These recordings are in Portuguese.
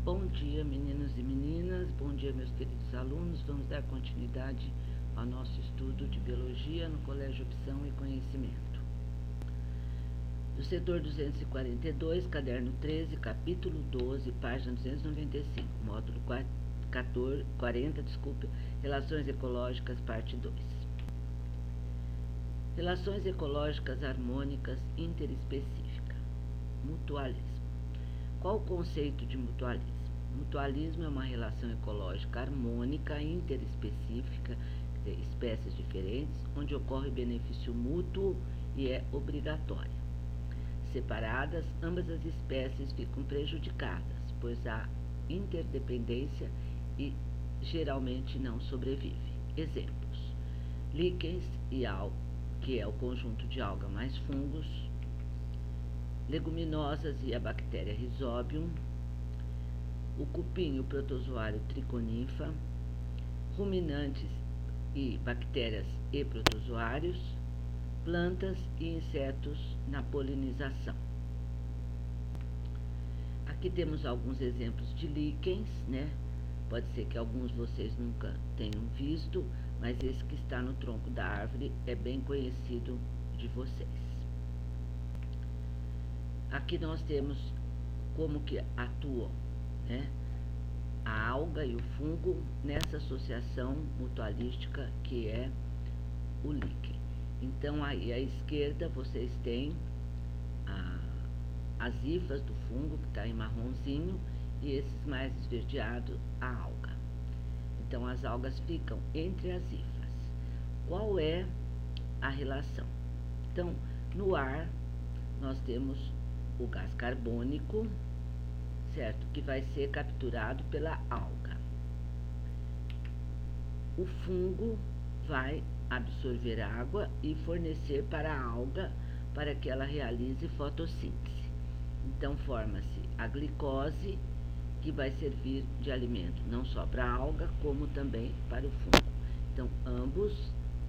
Bom dia, meninos e meninas, bom dia, meus queridos alunos. Vamos dar continuidade ao nosso estudo de Biologia no Colégio Opção e Conhecimento. Do setor 242, caderno 13, capítulo 12, página 295, módulo 40, Relações Ecológicas, parte 2. Relações ecológicas harmônicas interespecíficas. Mutualismo. Qual o conceito de mutualismo? Mutualismo é uma relação ecológica harmônica interespecífica de espécies diferentes, onde ocorre benefício mútuo e é obrigatória. Separadas, ambas as espécies ficam prejudicadas, pois há interdependência e geralmente não sobrevivem. Exemplos: líquens e alga, que é o conjunto de alga mais fungos, leguminosas e a bactéria Rhizobium, o cupim e o protozoário Triconinfa, ruminantes e bactérias e protozoários, plantas e insetos na polinização. Aqui temos alguns exemplos de líquens, né? Pode ser que alguns de vocês nunca tenham visto, mas esse que está no tronco da árvore é bem conhecido de vocês. Aqui nós temos como que atuam, né, a alga e o fungo nessa associação mutualística que é o líquen. Então, aí à esquerda vocês têm as hifas do fungo, que está em marronzinho, e esses mais esverdeados, a alga. Então, as algas ficam entre as hifas. Qual é a relação? Então, no ar, nós temos o gás carbônico, certo? Que vai ser capturado pela alga. O fungo vai absorver água e fornecer para a alga para que ela realize fotossíntese. Então, forma-se a glicose, que vai servir de alimento não só para a alga, como também para o fungo. Então, ambos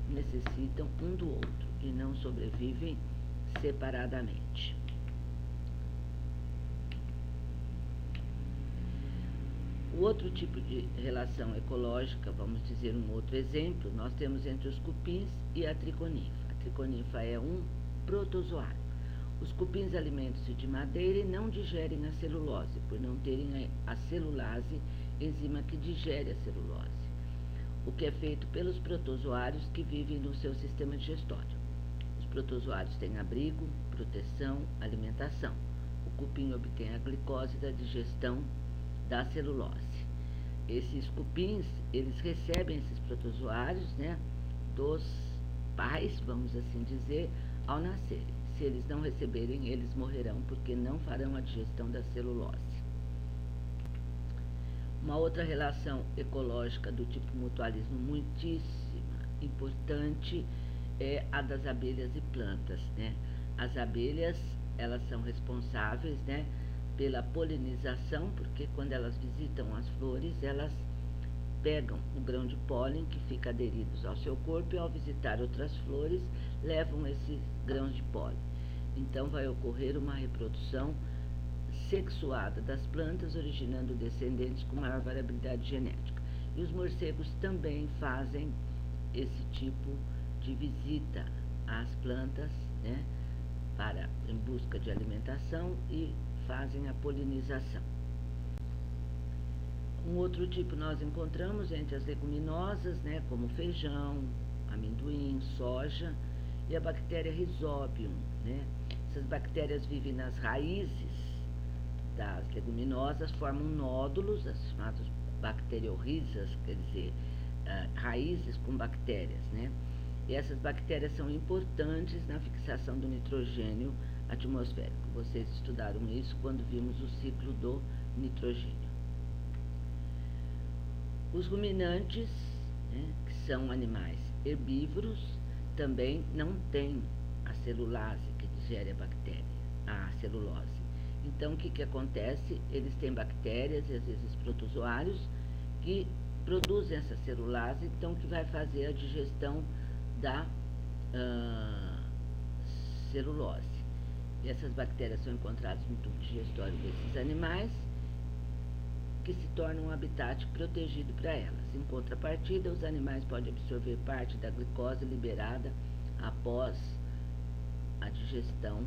necessitam um do outro e não sobrevivem separadamente. O outro tipo de relação ecológica, vamos dizer um outro exemplo, nós temos entre os cupins e a triconinfa. A triconinfa é um protozoário. Os cupins alimentam-se de madeira e não digerem a celulose, por não terem a celulase, enzima que digere a celulose, o que é feito pelos protozoários que vivem no seu sistema digestório. Os protozoários têm abrigo, proteção, alimentação. O cupim obtém a glicose da digestão da celulose. Esses cupins, eles recebem esses protozoários, né, dos pais, vamos assim dizer, ao nascerem. Se eles não receberem, eles morrerão, porque não farão a digestão da celulose. Uma outra relação ecológica do tipo mutualismo muitíssima importante é a das abelhas e plantas, né? As abelhas, elas são responsáveis, né, pela polinização, porque quando elas visitam as flores, elas pegam o grão de pólen que fica aderidos ao seu corpo e ao visitar outras flores, levam esses grãos de pólen. Então vai ocorrer uma reprodução sexuada das plantas, originando descendentes com maior variabilidade genética. E os morcegos também fazem esse tipo de visita às plantas, né, em busca de alimentação e fazem a polinização. Um outro tipo nós encontramos entre as leguminosas, né, como feijão, amendoim, soja e a bactéria Rhizobium, né? Essas bactérias vivem nas raízes das leguminosas, formam nódulos, as chamadas bacteriorrizas, quer dizer, raízes com bactérias, né? E essas bactérias são importantes na fixação do nitrogênio atmosférico. Vocês estudaram isso quando vimos o ciclo do nitrogênio. Os ruminantes, né, que são animais herbívoros, também não têm a celulase que digere a bactéria, a celulose. Então, o que acontece? Eles têm bactérias e às vezes protozoários que produzem essa celulase, então que vai fazer a digestão da celulose. E essas bactérias são encontradas no tubo digestório desses animais que se torna um habitat protegido para elas. Em contrapartida, os animais podem absorver parte da glicose liberada após a digestão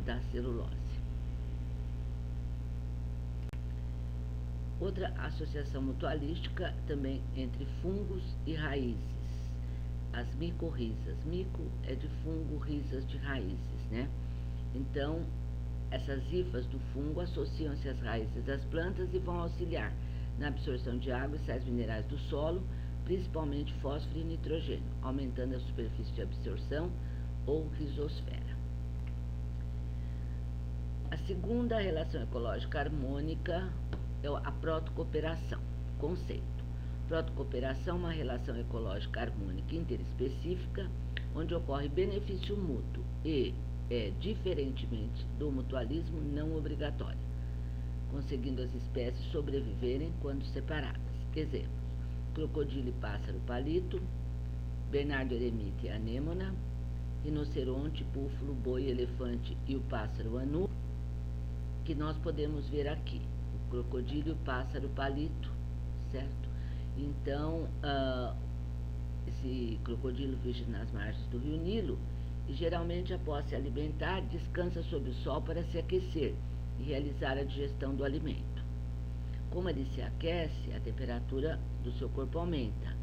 da celulose. Outra associação mutualística também entre fungos e raízes, as micorrizas. Mico é de fungo, risas de raízes, né? Então, essas hifas do fungo associam-se às raízes das plantas e vão auxiliar na absorção de água e sais minerais do solo, principalmente fósforo e nitrogênio, aumentando a superfície de absorção ou rizosfera. A segunda relação ecológica harmônica é a protocooperação. Conceito. Protocooperação é uma relação ecológica harmônica interespecífica, onde ocorre benefício mútuo e é, diferentemente do mutualismo, não obrigatória, conseguindo as espécies sobreviverem quando separadas. Exemplos: crocodilo e pássaro palito, Bernardo eremita e anêmona, rinoceronte, búfalo, boi, elefante e o pássaro anu, que nós podemos ver aqui, o crocodilo e o pássaro palito, certo? Então, esse crocodilo vive nas margens do rio Nilo e geralmente, após se alimentar, descansa sob o sol para se aquecer e realizar a digestão do alimento. Como ele se aquece, a temperatura do seu corpo aumenta,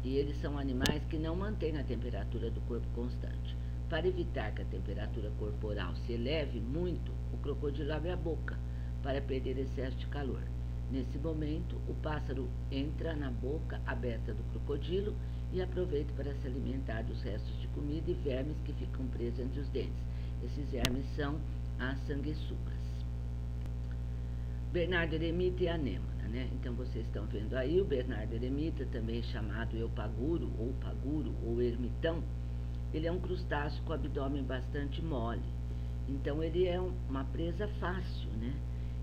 e eles são animais que não mantêm a temperatura do corpo constante. Para evitar que a temperatura corporal se eleve muito, o crocodilo abre a boca para perder excesso de calor. Nesse momento, o pássaro entra na boca aberta do crocodilo e aproveita para se alimentar dos restos de comida e vermes que ficam presos entre os dentes. Esses vermes são as sanguessugas. Bernardo eremita e anêmona, né? Então, vocês estão vendo aí o Bernardo eremita, também chamado eupaguro, ou ermitão. Ele é um crustáceo com abdômen bastante mole. Então, ele é uma presa fácil, né?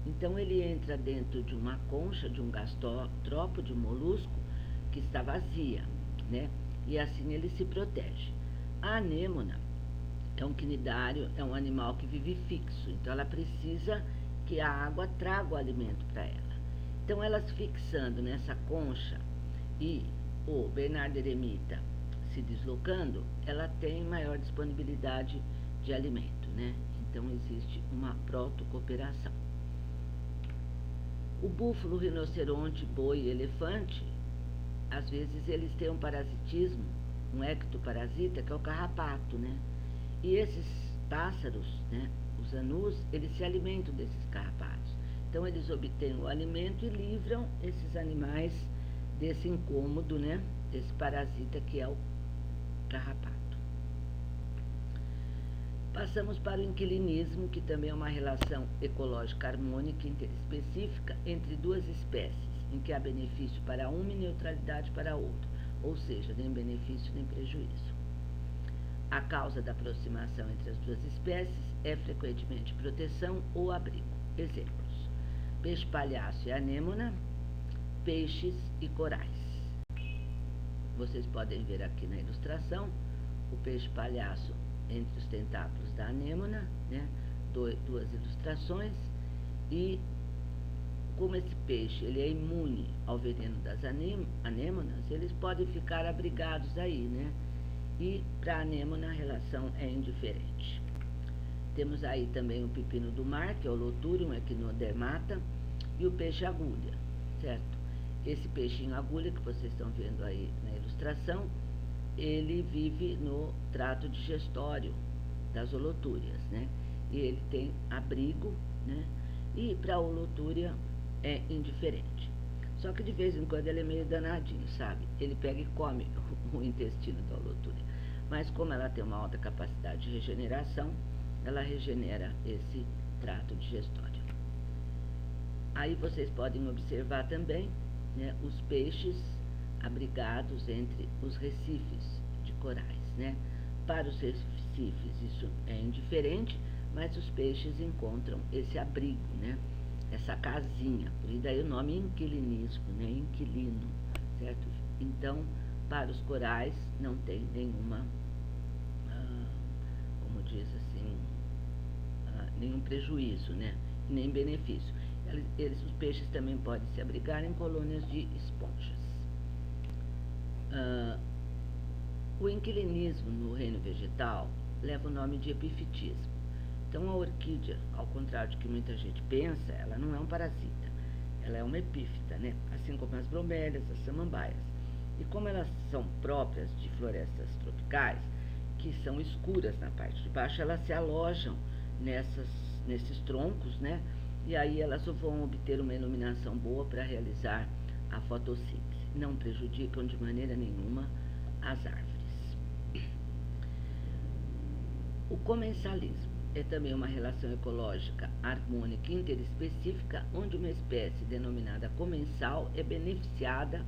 Então, ele entra dentro de uma concha, de um gastrópode molusco, que está vazia, né? E assim ele se protege. A anêmona é um quinidário, é um animal que vive fixo, então ela precisa que a água traga o alimento para ela. Então, elas fixando nessa concha e o Bernardo eremita se deslocando, ela tem maior disponibilidade de alimento, né? Então, existe uma protocooperação. O búfalo, rinoceronte, boi e elefante, às vezes eles têm um parasitismo, um ectoparasita, que é o carrapato, né? E esses pássaros, né, os anus, eles se alimentam desses carrapatos. Então, eles obtêm o alimento e livram esses animais desse incômodo, né, desse parasita que é o carrapato. Passamos para o inquilinismo, que também é uma relação ecológica harmônica interespecífica entre duas espécies, em que há benefício para uma e neutralidade para outra, ou seja, nem benefício nem prejuízo. A causa da aproximação entre as duas espécies é frequentemente proteção ou abrigo. Exemplos: peixe-palhaço e anêmona, peixes e corais. Vocês podem ver aqui na ilustração o peixe-palhaço entre os tentáculos da anêmona, né? Duas ilustrações. E como esse peixe ele é imune ao veneno das anêmonas, eles podem ficar abrigados aí, né? E para a anêmona a relação é indiferente. Temos aí também o pepino do mar, que é o Lothurium equinodermata, e o peixe-agulha, certo? Esse peixinho agulha que vocês estão vendo aí na ilustração, ele vive no trato digestório das holotúrias, né? E ele tem abrigo, né? E para a holotúria é indiferente. Só que de vez em quando ele é meio danadinho, sabe? Ele pega e come o intestino da holotúria. Mas como ela tem uma alta capacidade de regeneração, ela regenera esse trato digestório. Aí vocês podem observar também, né, os peixes abrigados entre os recifes de corais, né? Para os recifes isso é indiferente, mas os peixes encontram esse abrigo, né? Essa casinha, por isso daí o nome inquilinismo, né? Inquilino, certo? Então, para os corais não tem nenhuma, como diz assim, nenhum prejuízo, né? Nem benefício. Os peixes também podem se abrigar em colônias de esponjas. O inquilinismo no reino vegetal leva o nome de epifitismo. Então, a orquídea, ao contrário do que muita gente pensa, ela não é um parasita, ela é uma epífita, né? Assim como as bromélias, as samambaias. E como elas são próprias de florestas tropicais, que são escuras na parte de baixo, elas se alojam nesses troncos, né? E aí elas vão obter uma iluminação boa para realizar a fotossíntese. Não prejudicam de maneira nenhuma as árvores. O comensalismo é também uma relação ecológica harmônica interespecífica, onde uma espécie denominada comensal é beneficiada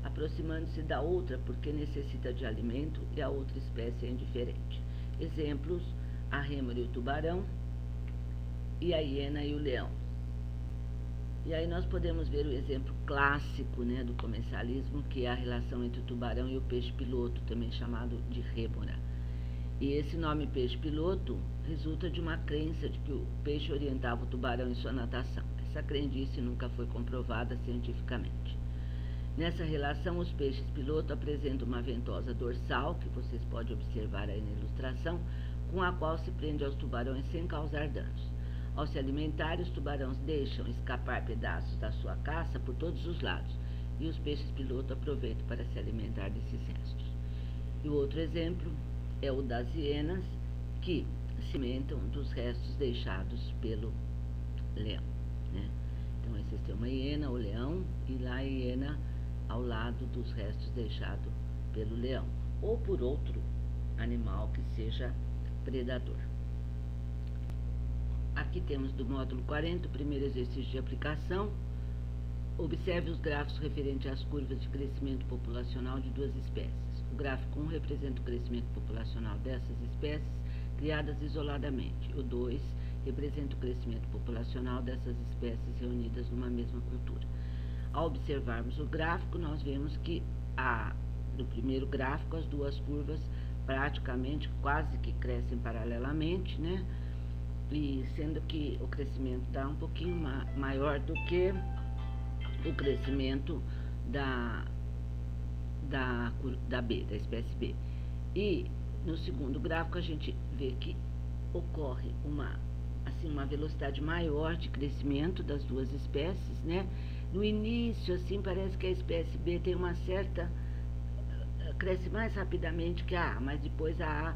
aproximando-se da outra porque necessita de alimento e a outra espécie é indiferente. Exemplos: a rêmora e o tubarão, e a hiena e o leão. E aí nós podemos ver o exemplo clássico, né, do comensalismo, que é a relação entre o tubarão e o peixe-piloto, também chamado de rêmora. E esse nome peixe-piloto resulta de uma crença de que o peixe orientava o tubarão em sua natação. Essa crendice nunca foi comprovada cientificamente. Nessa relação, os peixes-piloto apresentam uma ventosa dorsal, que vocês podem observar aí na ilustração, com a qual se prende aos tubarões sem causar danos. Ao se alimentarem, os tubarões deixam escapar pedaços da sua caça por todos os lados, e os peixes-piloto aproveitam para se alimentar desses restos. E o outro exemplo é o das hienas, que se alimentam dos restos deixados pelo leão, né? Então, vocês têm uma hiena, o leão, e lá a hiena ao lado dos restos deixados pelo leão, ou por outro animal que seja predador. Aqui temos do módulo 40, o primeiro exercício de aplicação. Observe os gráficos referentes às curvas de crescimento populacional de duas espécies. O gráfico 1 representa o crescimento populacional dessas espécies criadas isoladamente. O 2 representa o crescimento populacional dessas espécies reunidas numa mesma cultura. Ao observarmos o gráfico, nós vemos que no primeiro gráfico as duas curvas praticamente quase que crescem paralelamente, né? E sendo que o crescimento está um pouquinho maior do que o crescimento da espécie B. E no segundo gráfico a gente vê que ocorre uma velocidade maior de crescimento das duas espécies, né? No início, assim, parece que a espécie B tem uma certa... cresce mais rapidamente que a A, mas depois a A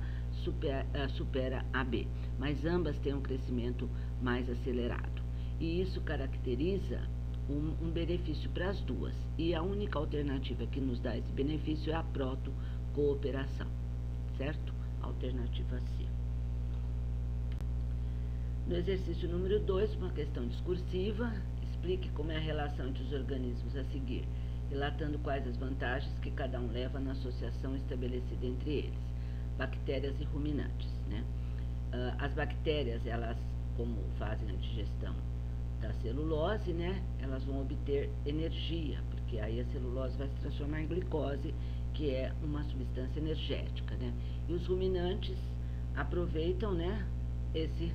supera a B. Mas ambas têm um crescimento mais acelerado. E isso caracteriza um benefício para as duas. E a única alternativa que nos dá esse benefício é a protocooperação, certo? Alternativa C. No exercício número 2, uma questão discursiva, explique como é a relação entre os organismos a seguir, relatando quais as vantagens que cada um leva na associação estabelecida entre eles, bactérias e ruminantes, né? As bactérias, elas, como fazem a digestão da celulose, né, elas vão obter energia, porque aí a celulose vai se transformar em glicose, que é uma substância energética, né? E os ruminantes aproveitam, né, esse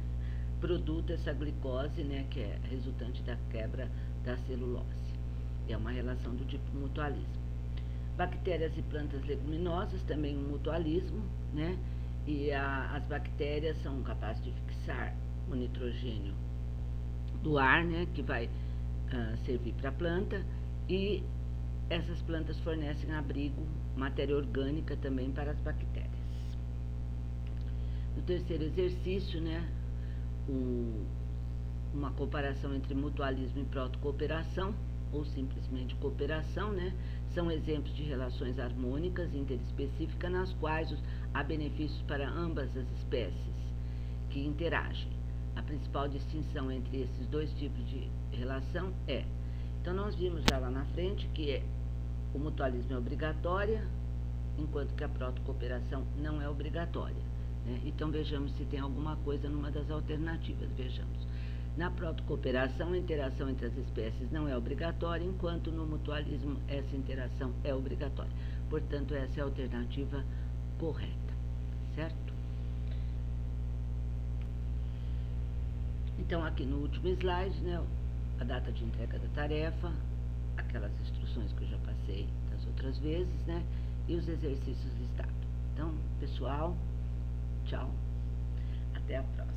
produto, essa glicose, né, que é resultante da quebra da celulose. É uma relação do tipo mutualismo. Bactérias e plantas leguminosas, também um mutualismo, né? E as bactérias são capazes de fixar o nitrogênio do ar, né, que vai servir para a planta, e essas plantas fornecem abrigo, matéria orgânica também para as bactérias. No terceiro exercício, né, uma comparação entre mutualismo e protocooperação, ou simplesmente cooperação, né, são exemplos de relações harmônicas interespecíficas nas quais há benefícios para ambas as espécies que interagem. A principal distinção entre esses dois tipos de relação é... Então, nós vimos já lá na frente que o mutualismo é obrigatória, enquanto que a protocooperação não é obrigatória, né? Então, vejamos se tem alguma coisa numa das alternativas. Vejamos. Na protocooperação, a interação entre as espécies não é obrigatória, enquanto no mutualismo essa interação é obrigatória. Portanto, essa é a alternativa correta, certo? Então, aqui no último slide, né, a data de entrega da tarefa, aquelas instruções que eu já passei das outras vezes, né? E os exercícios listados. Então, pessoal, tchau. Até a próxima.